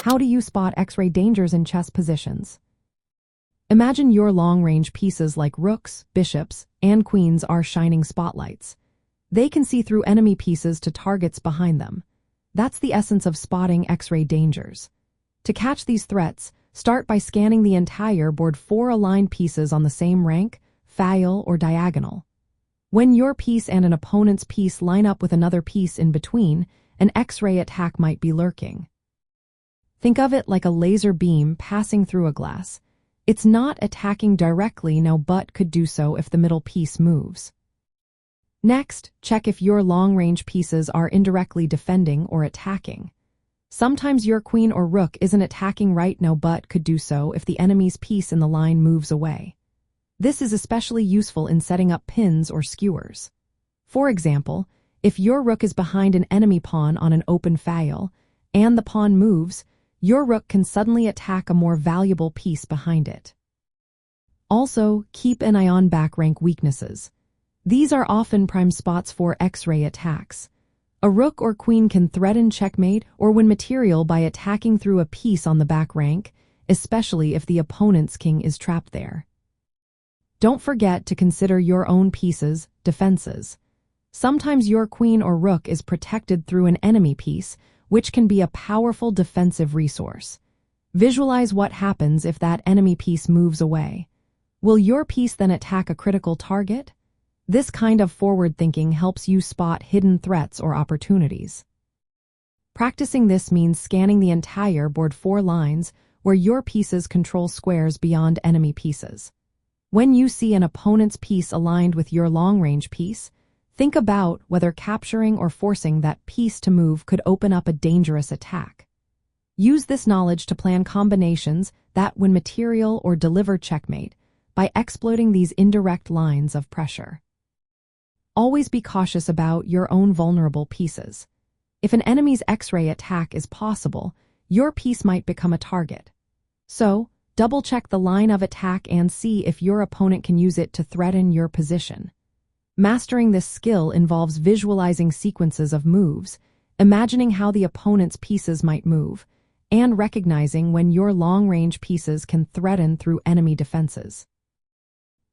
How do you spot Xray dangers in chess positions? Imagine your long-range pieces like rooks, bishops, and queens are shining spotlights. They can see through enemy pieces to targets behind them. That's the essence of spotting Xray dangers. To catch these threats, start by scanning the entire board for aligned pieces on the same rank, file, or diagonal. When your piece and an opponent's piece line up with another piece in between, an Xray attack might be lurking. Think of it like a laser beam passing through a glass. It's not attacking directly now but could do so if the middle piece moves. Next, check if your long-range pieces are indirectly defending or attacking. Sometimes your queen or rook isn't attacking right now but could do so if the enemy's piece in the line moves away. This is especially useful in setting up pins or skewers. For example, if your rook is behind an enemy pawn on an open file, and the pawn moves, your rook can suddenly attack a more valuable piece behind it. Also, keep an eye on back rank weaknesses. These are often prime spots for Xray attacks. A rook or queen can threaten checkmate or win material by attacking through a piece on the back rank, especially if the opponent's king is trapped there. Don't forget to consider your own piece's defenses. Sometimes your queen or rook is protected through an enemy piece, which can be a powerful defensive resource. Visualize what happens if that enemy piece moves away. Will your piece then attack a critical target? This kind of forward thinking helps you spot hidden threats or opportunities. Practicing this means scanning the entire board for lines where your pieces control squares beyond enemy pieces. When you see an opponent's piece aligned with your long-range piece, think about whether capturing or forcing that piece to move could open up a dangerous attack. Use this knowledge to plan combinations that win material or deliver checkmate by exploiting these indirect lines of pressure. Always be cautious about your own vulnerable pieces. If an enemy's Xray attack is possible, your piece might become a target. So, double-check the line of attack and see if your opponent can use it to threaten your position. Mastering this skill involves visualizing sequences of moves, imagining how the opponent's pieces might move, and recognizing when your long-range pieces can threaten through enemy defenses.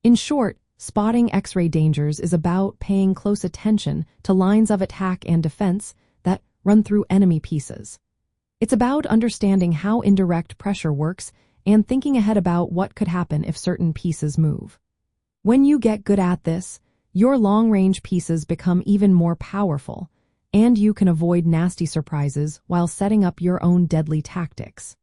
In short, spotting Xray dangers is about paying close attention to lines of attack and defense that run through enemy pieces. It's about understanding how indirect pressure works and thinking ahead about what could happen if certain pieces move. When you get good at this, your long-range pieces become even more powerful, and you can avoid nasty surprises while setting up your own deadly tactics.